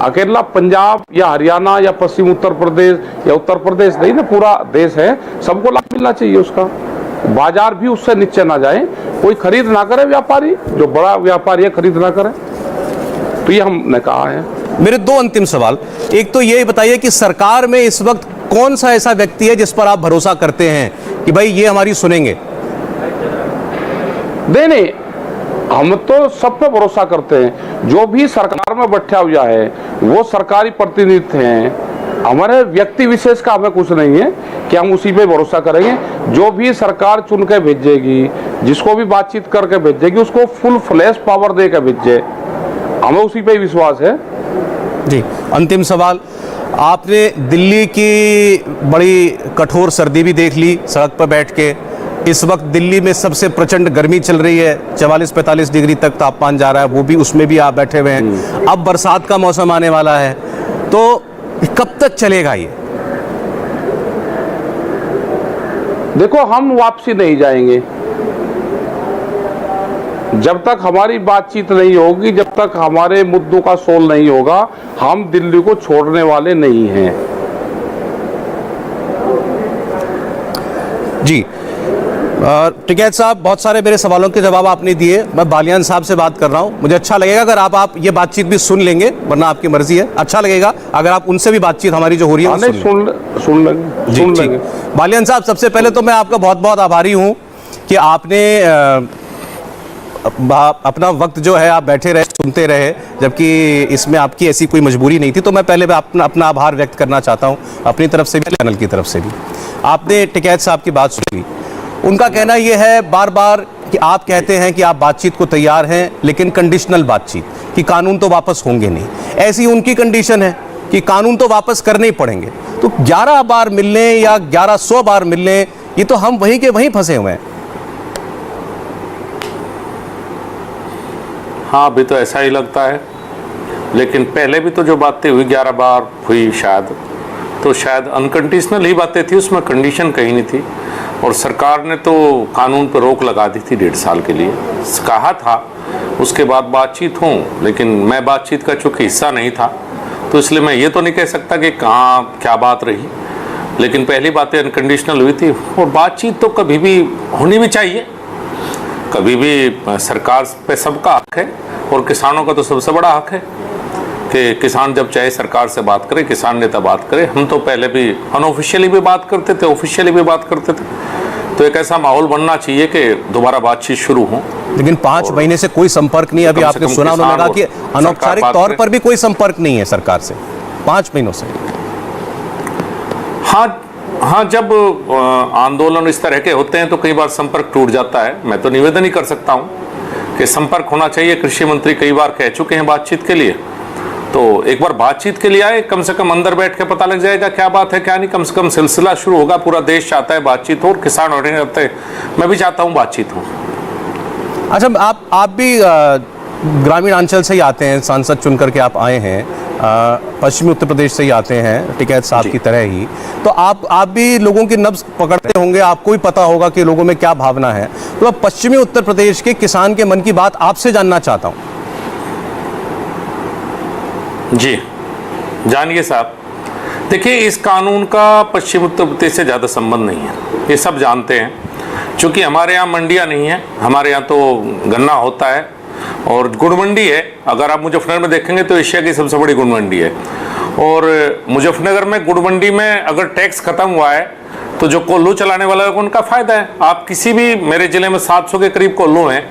E: अकेला पंजाब या हरियाणा या पश्चिम उत्तर प्रदेश या उत्तर प्रदेश नहीं ना, पूरा देश है, सबको लाभ मिलना चाहिए उसका। बाजार भी उससे नीचे ना जाए, कोई खरीद ना करे, व्यापारी जो बड़ा व्यापारी है खरीद ना करे। तो ये हमने कहा है।
B: मेरे 2 अंतिम सवाल, एक तो ये बताइए कि सरकार में इस वक्त कौन सा ऐसा व्यक्ति है जिस पर आप भरोसा करते हैं कि भाई ये हमारी सुनेंगे?
E: नहीं, हम तो सब पे भरोसा करते हैं। जो भी सरकार में बैठा हुआ है वो सरकारी प्रतिनिधि हैं, हमारे व्यक्ति विशेष का हमें कुछ नहीं है कि हम उसी पे भरोसा करेंगे। जो भी सरकार चुन के भेजेगी, जिसको भी बातचीत करके भेजेगी, उसको फुल फ्लैश पावर दे के भेजे, हमें उसी पे विश्वास है।
B: जी, अंतिम सवाल, आपने दिल्ली की बड़ी कठोर सर्दी भी देख ली सड़क पर बैठ के। इस वक्त दिल्ली में सबसे प्रचंड गर्मी चल रही है, 44-45 डिग्री तक तापमान जा रहा है, वो भी उसमें भी आप बैठे हुए हैं। अब बरसात का मौसम आने वाला है, तो कब तक चलेगा ये?
E: देखो, हम वापसी नहीं जाएंगे जब तक हमारी बातचीत नहीं होगी, जब तक हमारे मुद्दों का सोल नहीं होगा, हम दिल्ली को छोड़ने वाले नहीं हैं।
B: जी टिकैत साहब, बहुत सारे मेरे सवालों के जवाब आपने दिए। मैं बालियान साहब से बात कर रहा हूं। मुझे अच्छा लगेगा अगर आप ये बातचीत भी सुन लेंगे, वरना आपकी मर्जी है। अच्छा लगेगा अगर आप उनसे भी बातचीत हमारी जो हो रही है
E: सुन लेंगे।
B: बालियान साहब, सबसे पहले तो मैं आपका बहुत बहुत आभारी हूं कि आपने अपना वक्त जो है आप बैठे रहे, सुनते रहे, जबकि इसमें आपकी ऐसी कोई मजबूरी नहीं थी। तो मैं पहले अपना आभार व्यक्त करना चाहता हूं अपनी तरफ से भी, चैनल की तरफ से भी। आपने टिकैत साहब की बात सुनी। उनका कहना यह है बार बार कि आप कहते हैं कि आप बातचीत को तैयार हैं, लेकिन कंडीशनल बातचीत, कि कानून तो वापस होंगे नहीं। ऐसी उनकी कंडीशन है कि कानून तो वापस करने ही पड़ेंगे। तो 11 बार मिलने या 1100 बार मिलने, ये तो हम वहीं के वहीं फंसे हुए हैं।
F: हाँ, अभी तो ऐसा ही लगता है, लेकिन पहले भी तो जो बातें हुई 11 बार हुई शायद, तो शायद अनकंडीशनल ही बातें थी, उसमें कंडीशन कहीं नहीं थी। और सरकार ने तो कानून पर रोक लगा दी थी 1.5 साल के लिए, कहा था उसके बाद बातचीत हो, लेकिन मैं बातचीत का चूंकि हिस्सा नहीं था, तो इसलिए मैं ये तो नहीं कह सकता कि कहाँ क्या बात रही। लेकिन पहली बातें अनकंडीशनल हुई थी, और बातचीत तो कभी भी होनी भी चाहिए। कभी भी सरकार पे सबका हक है, और किसानों का तो सबसे बड़ा हक है कि किसान जब चाहे सरकार से बात करे, किसान नेता बात करे। हम तो पहले भी अनऑफिशियली भी बात करते थे, ऑफिशियली भी बात करते थे। तो एक ऐसा माहौल बनना चाहिए कि दोबारा बातचीत शुरू हो।
B: लेकिन 5 महीने से कोई संपर्क नहीं। अभी आपने सुना होगा कि अनौपचारिक तौर पर भी कोई संपर्क नहीं है सरकार से 5 महीनों से।
F: हाँ, जब आंदोलन इस तरह के होते हैं तो कई बार संपर्क टूट जाता है। मैं तो निवेदन ही कर सकता हूँ कि संपर्क होना चाहिए। कृषि मंत्री कई बार कह चुके हैं बातचीत के लिए, तो एक बार बातचीत के लिए आए, कम से कम अंदर बैठ के पता लग जाएगा क्या बात है क्या नहीं। कम से कम सिलसिला शुरू होगा। पूरा देश चाहता है बातचीत हो, और किसान हो रहे हैं, मैं भी चाहता हूँ बातचीत हो।
B: अच्छा, आप भी ग्रामीण अंचल से ही आते हैं, सांसद चुनकर के आप आए हैं, पश्चिमी उत्तर प्रदेश से ही आते हैं, टिकैत साहब की तरह ही। तो आप भी लोगों की नब्ज पकड़ते होंगे, आपको भी पता होगा कि लोगों में क्या भावना है। तो अब पश्चिमी उत्तर प्रदेश के किसान के मन की बात आपसे जानना चाहता हूं।
F: जी जानिए साहब, देखिए, इस कानून का पश्चिम उत्तर प्रदेश से ज़्यादा संबंध नहीं है, ये सब जानते हैं। क्योंकि हमारे यहाँ मंडियाँ नहीं है, हमारे यहाँ तो गन्ना होता है और गुड़ मंडी है। अगर आप मुजफ्फरनगर में देखेंगे तो एशिया की सबसे बड़ी गुड़ मंडी है। और मुजफ्फरनगर में गुड़ मंडी में अगर टैक्स खत्म हुआ है तो जो कोल्हू चलाने वाला है उनका फ़ायदा है। आप किसी भी, मेरे ज़िले में 700 के करीब कोल्हू हैं,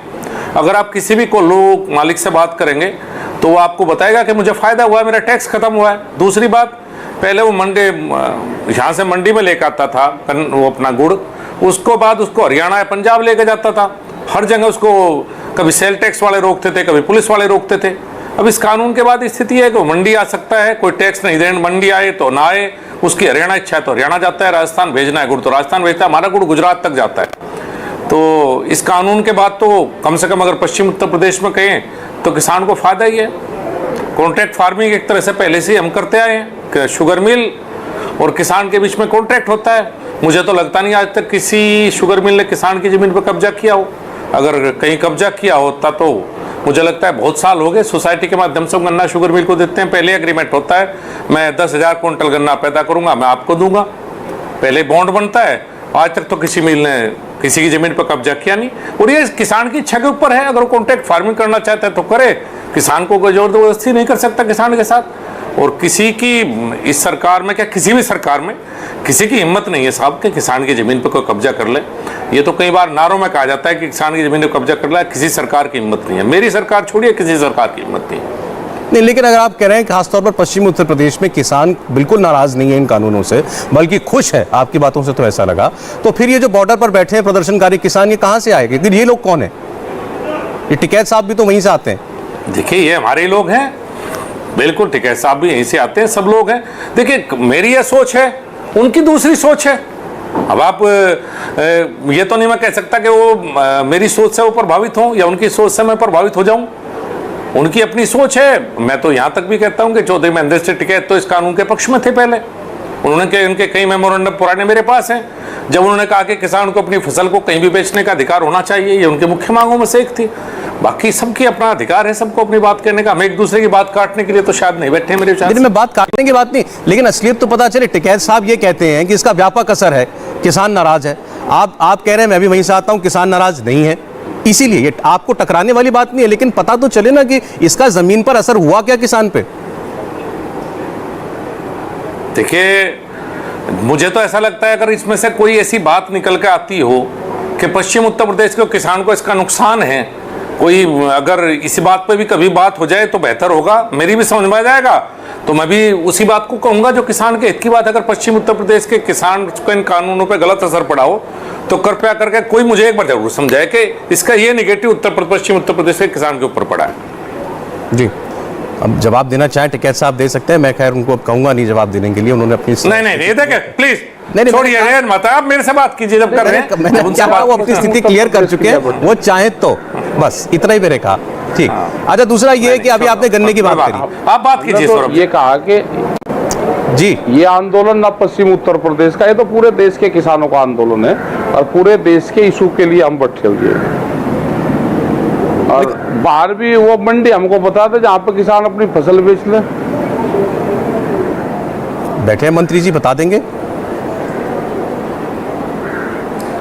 F: अगर आप किसी भी कोल्हू मालिक से बात करेंगे तो वो आपको बताएगा कि मुझे फ़ायदा हुआ है, मेरा टैक्स खत्म हुआ है। दूसरी बात, पहले वो यहाँ से मंडी में लेकर आता था वो अपना गुड़, उसको बाद उसको हरियाणा या पंजाब लेके जाता था। हर जगह उसको कभी सेल टैक्स वाले रोकते थे, कभी पुलिस वाले रोकते थे। अब इस कानून के बाद स्थिति है कि वो मंडी आ सकता है, कोई टैक्स नहीं देना, मंडी आए तो ना आए, उसकी हरियाणा इच्छा है तो हरियाणा जाता है, राजस्थान भेजना है गुड़ तो राजस्थान भेजता है, हमारा गुड़ गुजरात तक जाता है। तो इस कानून के बाद तो कम से कम अगर पश्चिम उत्तर प्रदेश में कहें तो किसान को फायदा ही है। कॉन्ट्रैक्ट फार्मिंग एक तरह से पहले से हम करते आए हैं कि शुगर मिल और किसान के बीच में कॉन्ट्रैक्ट होता है। मुझे तो लगता नहीं आज तक किसी शुगर मिल ने किसान की जमीन पर कब्जा किया हो। अगर कहीं कब्जा किया होता तो मुझे लगता है बहुत साल हो गए। सोसाइटी के माध्यम से गन्ना शुगर मिल को देते हैं, पहले एग्रीमेंट होता है, मैं 10,000 क्विंटल गन्ना पैदा करूंगा, मैं आपको दूंगा, पहले बॉन्ड बनता है। आज तक तो किसी मिल ने किसी की जमीन पर कब्जा किया नहीं। और ये किसान की इच्छा के ऊपर है, अगर वो कॉन्ट्रैक्ट फार्मिंग करना चाहता है तो करे, किसान को कोई जबरदस्ती नहीं कर सकता किसान के साथ। और किसी की इस सरकार में, क्या किसी भी सरकार में किसी की हिम्मत नहीं है साहब कि किसान की ज़मीन पर कोई कब्जा कर ले। ये तो कई बार नारों में कहा जाता है कि किसान की ज़मीन पर कब्जा कर ले, किसी सरकार की हिम्मत नहीं है। मेरी सरकार छोड़िए, किसी सरकार की हिम्मत नहीं है।
B: नहीं, लेकिन अगर आप कह रहे हैं खासतौर पर पश्चिमी उत्तर प्रदेश में किसान बिल्कुल नाराज नहीं है इन कानूनों से, बल्कि खुश है, आपकी बातों से तो ऐसा लगा, तो फिर ये जो बॉर्डर पर बैठे हैं प्रदर्शनकारी किसान, ये कहां से आए? क्योंकि ये लोग कौन है? ये टिकैत साहब भी तो वहीं से आते हैं।
F: देखिए, ये हमारे ही लोग हैं, बिल्कुल टिकैत साहब भी यहीं से आते हैं, सब लोग हैं। देखिए, मेरी यह सोच है, उनकी दूसरी सोच है। अब आप ये तो नहीं मैं कह सकता कि वो मेरी सोच से वो प्रभावित हों या उनकी सोच से मैं प्रभावित हो जाऊं। उनकी अपनी सोच है। मैं तो यहाँ तक भी कहता हूँ कि चौधरी महेंद्र सिंह टिकैत तो इस कानून के पक्ष में थे पहले, उनके कई मेमोरेंडम पुराने मेरे पास हैं, जब उन्होंने कहा कि किसान को अपनी फसल को कहीं भी बेचने का अधिकार होना चाहिए। ये उनकी मुख्य मांगों में से एक थी। बाकी सबकी अपना अधिकार है, सबको अपनी बात करने का। हम एक दूसरे की बात काटने के लिए तो शायद नहीं बैठे मेरे विचार से।
B: मैं बात काटने की बात नहीं, लेकिन असलियत तो पता चले। टिकैत साहब ये कहते हैं कि इसका व्यापक असर है, किसान नाराज है। आप कह रहे हैं, मैं भी वहीं से आता हूं, किसान नाराज नहीं है। इसीलिए ये आपको टकराने वाली बात नहीं है, लेकिन पता तो चले ना कि इसका जमीन पर असर हुआ क्या किसान पे।
F: देखिए, मुझे तो ऐसा लगता है अगर इसमें से कोई ऐसी बात निकल के आती हो कि पश्चिम उत्तर प्रदेश के किसान को इसका नुकसान है, कोई अगर इसी बात पे भी कभी बात हो जाए तो बेहतर होगा, मेरी भी समझ में आ जाएगा। तो मैं भी उसी बात को कहूंगा जो किसान के हित की बात। अगर पश्चिम उत्तर प्रदेश के किसान को इन कानूनों पे गलत असर पड़ा हो तो कृपया करके कोई मुझे एक बार जरूर समझाए कि इसका ये नेगेटिव पश्चिम उत्तर प्रदेश के किसान के ऊपर पड़ा है।
B: जी, अब जवाब देना चाहें टिकैत साहब दे सकते हैं। मैं खैर उनको अब कहूंगा नहीं जवाब देने के लिए, उन्होंने अपनी
F: नहीं देखे प्लीज
B: नहीं,
F: छोड़िए मत, आप मेरे से बात कीजिए जब कर रहे हैं।
B: मैंने क्या वो अपनी स्थिति क्लियर कर चुके हैं, वो चाहे तो बस इतना ही मैंने कहा। ठीक। अच्छा, दूसरा ये है कि अभी आपने गन्ने की बात करी,
F: आप बात कीजिए सौरभ।
E: ये कहा कि
B: जी
E: ये आंदोलन ना पश्चिम उत्तर प्रदेश का, ये तो पूरे देश के किसानों का आंदोलन है और पूरे देश के इशू के लिए हम बैठे हुए हैं। और बाहर भी वो मंडी हमको बता दे जहाँ पे किसान अपनी फसल बेच ले।
B: बैठे मंत्री जी बता देंगे।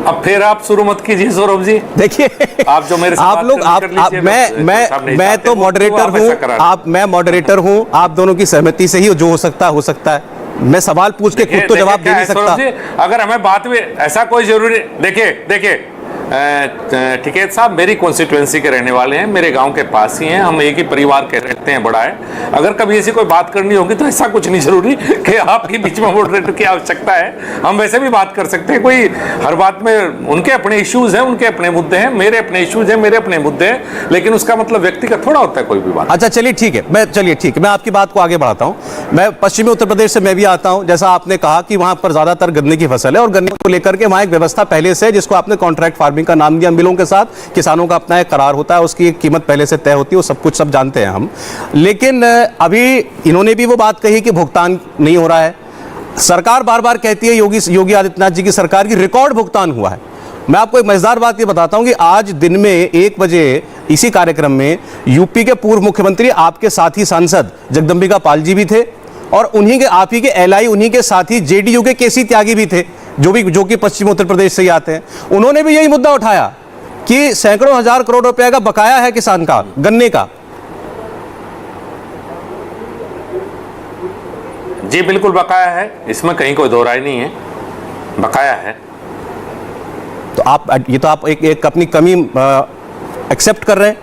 F: अब फिर आप शुरू मत कीजिए सौरभ जी।
B: देखिए,
F: आप जो मेरे से
B: आप लोग मैं तो मॉडरेटर हूँ, मैं मॉडरेटर हूँ। आप दोनों की सहमति से ही जो हो सकता है। मैं सवाल पूछ के खुद तो जवाब दे नहीं सकता।
F: अगर हमें बात में ऐसा कोई जरूरी, देखिए टिकैत साहब मेरी कॉन्स्टिट्यूएंसी के रहने वाले हैं, मेरे गांव के पास ही हैं, हम एक ही परिवार के रहते हैं, बड़ा है। अगर कभी ऐसी कोई बात करनी होगी तो ऐसा कुछ नहीं जरूरी कि आपके बीच में मॉडरेटर की आवश्यकता है। हम वैसे भी बात कर सकते हैं, कोई हर बात में उनके अपने इश्यूज हैं, उनके अपने मुद्दे हैं, मेरे अपने इश्यूज हैं, मेरे अपने मुद्दे हैं, लेकिन उसका मतलब व्यक्तिगत थोड़ा होता है कोई भी बात।
B: अच्छा चलिए ठीक है, मैं आपकी बात को आगे बढ़ाता हूँ। मैं पश्चिमी उत्तर प्रदेश से मैं भी आता हूँ। जैसा आपने कहा कि वहां पर ज्यादातर गन्ने की फसल है और गन्ने को लेकर के वहां एक व्यवस्था पहले से है, जिसको आपने कॉन्ट्रैक्ट फार्मिंग का नाम दिया। मिलों के साथ किसानों का अपना एक करार होता है, उसकी एक कीमत पहले से तय होती है, वो सब कुछ सब जानते हैं हम। लेकिन अभी इन्होंने भी वो बात कही कि भुगतान नहीं हो रहा है। सरकार बार बार कहती है, योगी आदित्यनाथ जी की सरकार की रिकॉर्ड भुगतान हुआ है। मैं आपको एक मजेदार बात ये बताता हूं कि आज दिन में 1 बजे इसी कार्यक्रम में यूपी के पूर्व मुख्यमंत्री, आपके साथी सांसद जगदंबिका पाल जी भी थे और उन्हीं के आप ही के एलआई, उन्हीं के साथी जेडीयू के केसी त्यागी भी थे, जो कि पश्चिम उत्तर प्रदेश से ही आते हैं। उन्होंने भी यही मुद्दा उठाया कि सैकड़ों हजार करोड़ रुपए का बकाया है किसान का, गन्ने का।
F: जी बिल्कुल बकाया है, इसमें कहीं कोई दो राय नहीं है, बकाया है।
B: तो आप एक अपनी कमी एक्सेप्ट कर रहे हैं।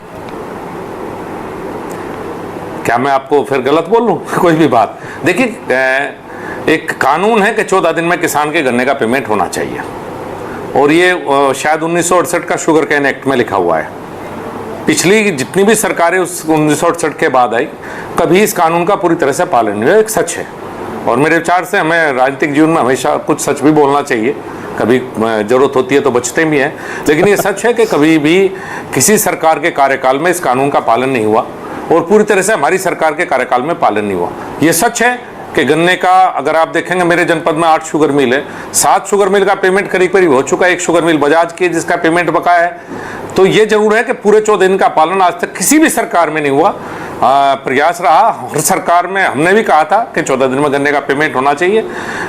F: क्या मैं आपको फिर गलत बोल लूं कोई भी बात? देखिए, एक कानून है कि 14 दिन में किसान के गन्ने का पेमेंट होना चाहिए और ये शायद 1968 का शुगर कैन एक्ट में लिखा हुआ है। पिछली जितनी भी सरकारें उस 1968 के बाद आई, कभी इस कानून का पूरी तरह से पालन नहीं हुआ। एक सच है और मेरे विचार से हमें राजनीतिक जीवन में हमेशा कुछ सच भी बोलना चाहिए, कभी जरूरत होती है तो बचते भी हैं, लेकिन ये सच है कि कभी भी किसी सरकार के कार्यकाल में इस कानून का पालन नहीं हुआ और पूरी तरह से हमारी सरकार के कार्यकाल में पालन नहीं हुआ। ये सच है कि गन्ने का अगर आप देखेंगे, मेरे जनपद में 8 शुगर मिल है, 7 शुगर मिल का पेमेंट करीब करीब हो चुका है, 1 शुगर मिल बजाज की जिसका पेमेंट बकाया है। तो ये जरूर है कि पूरे 14 दिन का पालन आज तक किसी भी सरकार में नहीं हुआ। प्रयास रहा हर सरकार में, हमने भी कहा था कि 14 दिन में गन्ने का पेमेंट होना चाहिए,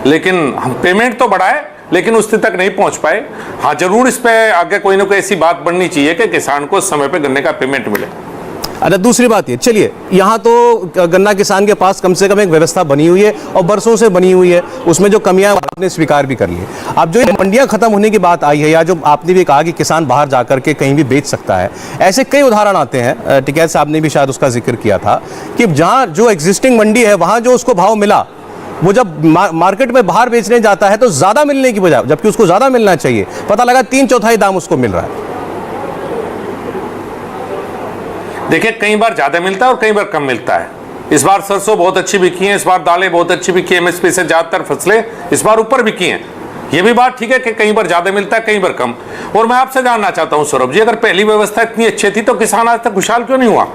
F: लेकिन हम पेमेंट तो बढ़ाए लेकिन उस तक नहीं पहुंच पाए। हाँ, जरूर इस पे आगे कोई ना कोई ऐसी बात बननी चाहिए कि किसान को समय पे गन्ने का पेमेंट मिले।
B: अच्छा, दूसरी बात ये, चलिए यहाँ तो गन्ना किसान के पास कम से कम एक व्यवस्था बनी हुई है और बरसों से बनी हुई है, उसमें जो कमियां आपने स्वीकार भी कर ली। अब जो ये मंडियां खत्म होने की बात आई है, या जो आपने भी कहा कि किसान बाहर जाकर के कहीं भी बेच सकता है, ऐसे कई उदाहरण आते हैं। टिकैत साहब ने भी शायद उसका जिक्र किया था कि जहाँ जो एग्जिस्टिंग मंडी है वहाँ जो उसको भाव मिला, वो जब मार्केट में बाहर बेचने जाता है तो ज्यादा मिलने की बजाय, जबकि उसको ज्यादा मिलना चाहिए, पता लगा 3/4 दाम उसको मिल रहा है।
F: देखिए, कई बार ज्यादा मिलता है और कई बार कम मिलता है। इस बार सरसों बहुत अच्छी बिकी है, इस बार दालें बहुत अच्छी बिकी है, एमएसपी से ज्यादातर फसलें इस बार ऊपर बिकी हैं। ये भी बात ठीक है कि कई बार ज्यादा मिलता है, कई बार कम। और मैं आपसे जानना चाहता हूं सौरभ जी, अगर पहली व्यवस्था इतनी अच्छी थी तो किसान आज तक खुशहाल क्यों नहीं हुआ?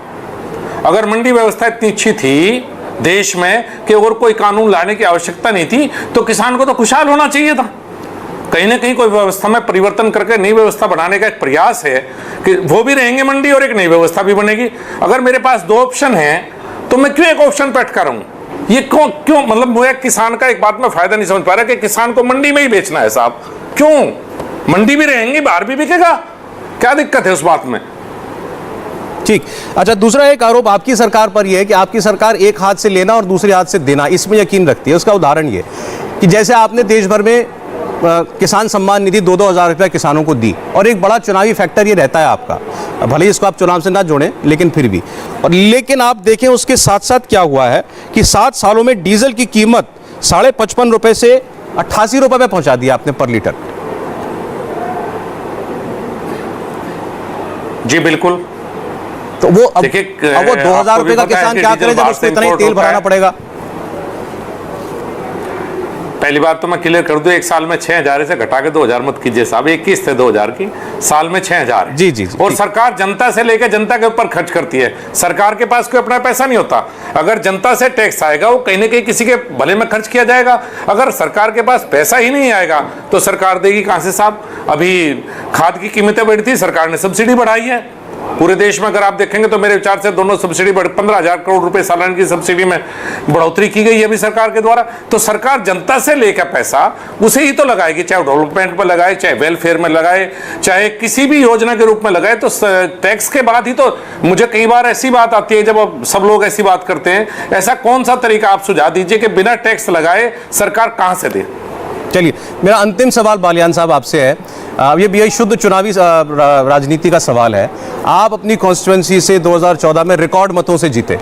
F: अगर मंडी व्यवस्था इतनी अच्छी थी देश में कि अगर कोई कानून लाने की आवश्यकता नहीं थी तो किसान को तो खुशहाल होना चाहिए था। कहीं ना कहीं कोई व्यवस्था में परिवर्तन करके नई व्यवस्था बनाने का एक प्रयास है कि वो भी रहेंगे मंडी और एक नई व्यवस्था भी बनेगी। अगर मेरे पास दो ऑप्शन हैं तो मैं क्यों एक ऑप्शन पे अटका रहूं? ये क्यों मतलब मुझे किसान का एक बात में फायदा नहीं समझ पा रहा कि किसान को मंडी में ही बेचना है साहब। क्यों? मंडी भी रहेंगी, बाहर भी बिकेगा, क्या दिक्कत है उस बात में?
B: ठीक। अच्छा, दूसरा एक आरोप आपकी सरकार पर यह है कि आपकी सरकार एक हाथ से लेना और दूसरे हाथ से देना, इसमें यकीन रखती है। उसका उदाहरण ये कि जैसे आपने देश भर में किसान सम्मान निधि 2-2 हज़ार रुपया किसानों को दी, और एक बड़ा चुनावी फैक्टर ये रहता है आपका, भले ही इसको आप चुनाव से ना जोड़ें लेकिन फिर भी। और लेकिन आप देखें उसके साथ साथ क्या हुआ है कि 7 सालों में डीजल की कीमत 55.5 रुपए से 88 रुपए पे पहुंचा दिया आपने पर लीटर।
F: जी बिल्कुल।
B: तो वो अब वो 2,000 रुपए का किसान क्या करे जब उसको इतना ही तेल भराना पड़ेगा?
F: पहली बात तो मैं क्लियर कर दूं, एक साल में 6,000 से घटा के 2,000 मत कीजिए साहब। 21 थे 2,000 की, साल में 6,000।
B: जी जी जी।
F: और सरकार जनता से लेकर जनता के ऊपर खर्च करती है। सरकार के पास कोई अपना पैसा नहीं होता। अगर जनता से टैक्स आएगा वो कहीं ना कहीं किसी के भले में खर्च किया जाएगा। अगर सरकार के पास पैसा ही नहीं आएगा तो सरकार देगी कहां से साहब? अभी खाद की कीमतें बढ़ी थी, सरकार ने सब्सिडी बढ़ाई है। पूरे देश में अगर आप देखेंगे तो मेरे विचार से दोनों सब्सिडी 15,000 करोड़ रुपए सालाना की सब्सिडी में बढ़ोतरी की गई है अभी सरकार के द्वारा। तो सरकार जनता से लेकर पैसा उसे ही तो लगाएगी, चाहे डेवलपमेंट में लगाए, चाहे वेलफेयर में लगाए, चाहे किसी भी योजना के रूप में लगाए। तो टैक्स के बाद ही तो मुझे कई बार ऐसी बात आती है जब सब लोग ऐसी बात करते हैं, ऐसा कौन सा तरीका आप सुझा दीजिए कि बिना टैक्स लगाए सरकार कहां से दे?
B: चलिए, मेरा अंतिम सवाल बालियान साहब आपसे है। ये भी शुद्ध चुनावी राजनीति का सवाल है। आप अपनी कॉन्स्टिट्यूएंसी से 2014 में रिकॉर्ड मतों से जीते,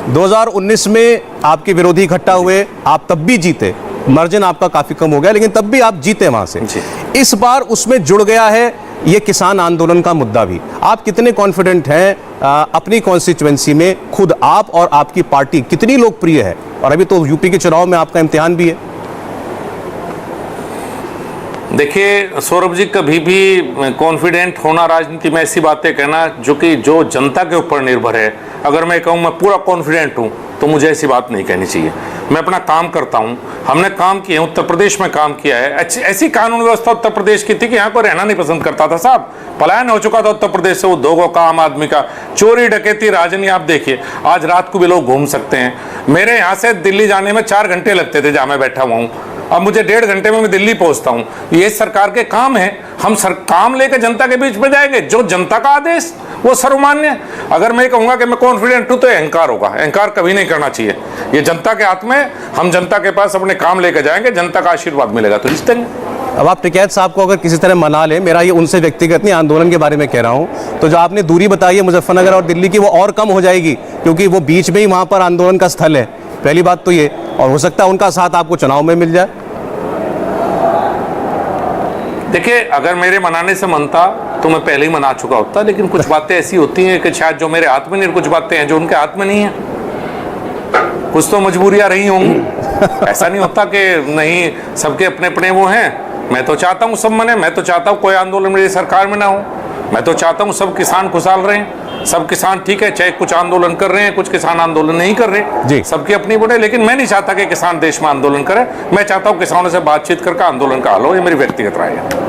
B: 2019 में आपके विरोधी इकट्ठा हुए, आप तब भी जीते, मार्जिन आपका काफी कम हो गया लेकिन तब भी आप जीते वहां से। इस बार उसमें जुड़ गया है ये किसान आंदोलन का मुद्दा भी। आप कितने कॉन्फिडेंट हैं अपनी कॉन्स्टिट्यूएंसी में, खुद आप और आपकी पार्टी कितनी लोकप्रिय है? और अभी तो यूपी के चुनाव में आपका इम्तिहान भी है।
F: देखिए सौरभ जी, कभी भी कॉन्फिडेंट होना राजनीति में ऐसी बातें कहना जो जनता के ऊपर निर्भर है। अगर मैं कहूँ मैं पूरा कॉन्फिडेंट हूँ तो मुझे ऐसी बात नहीं कहनी चाहिए। मैं अपना काम करता हूँ, हमने काम किए, उत्तर प्रदेश में काम किया है। ऐसी कानून व्यवस्था उत्तर प्रदेश की थी कि यहाँ को रहना नहीं पसंद करता था साहब। पलायन हो चुका था उत्तर प्रदेश से उद्योगों का, आम आदमी का, चोरी डकैती राजनी। आप देखिए आज रात को भी लोग घूम सकते हैं। मेरे यहाँ से दिल्ली जाने में 4 घंटे लगते थे जहाँ मैं बैठा हुआ हूँ, अब मुझे 1.5 घंटे में मैं दिल्ली पहुंचता हूं। ये सरकार के काम है। हम काम लेकर जनता के बीच में जाएंगे, जो जनता का आदेश वो सर्वमान्य। अगर मैं कहूंगा कि मैं कॉन्फिडेंट हूं तो अहंकार होगा। अहंकार कभी नहीं करना चाहिए। ये जनता के हाथ में, हम जनता के पास अपने काम लेकर जाएंगे, जनता का आशीर्वाद मिलेगा तो जीतेंगे।
B: अब आप टिकैत साहब को अगर किसी तरह मना लें, मेरा ये उनसे व्यक्तिगत नहीं, आंदोलन के बारे में कह रहा हूं, तो जो आपने दूरी बताई है मुजफ्फरनगर और दिल्ली की, वो और कम हो जाएगी क्योंकि वो बीच में ही वहां पर आंदोलन का स्थल है। पहली बात तो ये, और हो सकता है उनका साथ आपको चुनाव में मिल जाए।
F: देखिए, अगर मेरे मनाने से मनता तो मैं पहले ही मना चुका होता, लेकिन कुछ बातें ऐसी होती हैं कि शायद जो मेरे हाथ में नहीं, कुछ बातें हैं जो उनके हाथ में नहीं है। कुछ तो मजबूरियां रही होंगी। ऐसा नहीं होता कि नहीं, सबके अपने अपने वो हैं। मैं तो चाहता हूँ सब मने, मैं तो चाहता हूँ कोई आंदोलन मेरी सरकार में ना हो। मैं तो चाहता हूँ सब किसान खुशहाल रहें, सब किसान ठीक है, चाहे कुछ आंदोलन कर रहे हैं, कुछ किसान आंदोलन नहीं कर रहे, सबकी अपनी बोले। लेकिन मैं नहीं चाहता कि किसान देश में आंदोलन करे। मैं चाहता हूँ किसानों से बातचीत करके आंदोलन का हल हो। ये मेरी व्यक्तिगत राय है।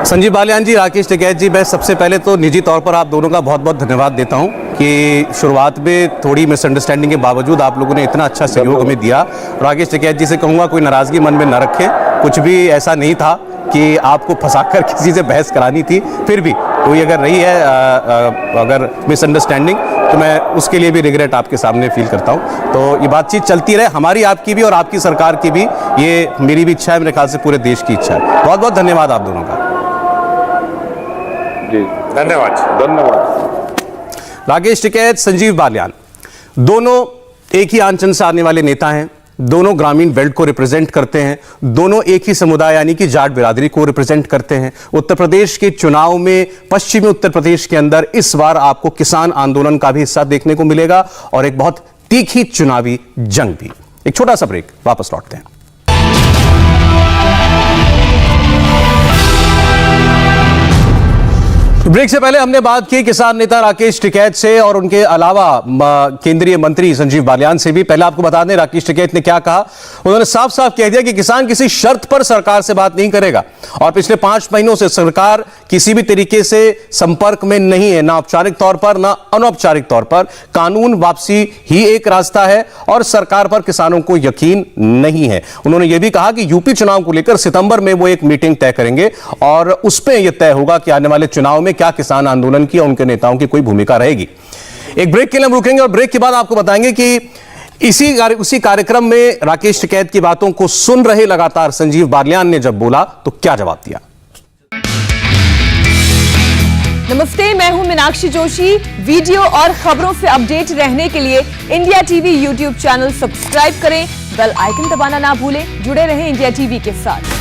B: संजीव बालियान जी, राकेश टिकैत जी, मैं सबसे पहले तो निजी तौर पर आप दोनों का बहुत बहुत धन्यवाद देता हूं कि शुरुआत में थोड़ी मिसअंडरस्टैंडिंग के बावजूद आप लोगों ने इतना अच्छा सहयोग हमें दिया। राकेश टिकैत जी से कहूँगा कोई नाराज़गी मन में न रखें, कुछ भी ऐसा नहीं था कि आपको फंसाकर किसी से बहस करानी थी। फिर भी कोई अगर रही है अगर मिसअंडरस्टैंडिंग, तो मैं उसके लिए भी रिग्रेट आपके सामने फील करता हूं। तो ये बातचीत चलती रहे, हमारी आपकी भी और आपकी सरकार की भी, ये मेरी भी इच्छा है, मेरे ख्याल से पूरे देश की इच्छा है। बहुत बहुत धन्यवाद आप दोनों का।
E: जी
F: धन्यवाद।
B: राकेश टिकैत, संजीव बालियान, दोनों एक ही आंचल से आने वाले नेता हैं, दोनों ग्रामीण बेल्ट को रिप्रेजेंट करते हैं, दोनों एक ही समुदाय यानी कि जाट बिरादरी को रिप्रेजेंट करते हैं। उत्तर प्रदेश के चुनाव में, पश्चिमी उत्तर प्रदेश के अंदर इस बार आपको किसान आंदोलन का भी हिस्सा देखने को मिलेगा और एक बहुत तीखी चुनावी जंग भी। एक छोटा सा ब्रेक, वापस लौटते हैं। ब्रेक से पहले हमने बात की किसान नेता राकेश टिकैत से और उनके अलावा केंद्रीय मंत्री संजीव बालियान से भी। पहले आपको बता दें राकेश टिकैत ने क्या कहा। उन्होंने साफ साफ कह दिया कि किसान किसी शर्त पर सरकार से बात नहीं करेगा और पिछले 5 महीनों से सरकार किसी भी तरीके से संपर्क में नहीं है, ना औपचारिक तौर पर ना अनौपचारिक तौर पर। कानून वापसी ही एक रास्ता है और सरकार पर किसानों को यकीन नहीं है। उन्होंने यह भी कहा कि यूपी चुनाव को लेकर सितंबर में वो एक मीटिंग तय करेंगे और उसमें यह तय होगा कि आने वाले चुनाव में क्या किसान आंदोलन की और उनके नेताओं की कोई भूमिका रहेगी। एक ब्रेक के लिए हम रुकेंगे और ब्रेक के बाद आपको बताएंगे कि उसी कार्यक्रम में राकेश टिकैत की बातों को सुन रहे लगातार संजीव बालियान ने जब बोला तो क्या जवाब दिया।
A: नमस्ते, मैं हूं मीनाक्षी जोशी। वीडियो और खबरों से अपडेट रहने के लिए India TV YouTube channel subscribe करें, बेल आइकन दबाना ना भूलें। जुड़े रहें इंडिया टीवी के साथ।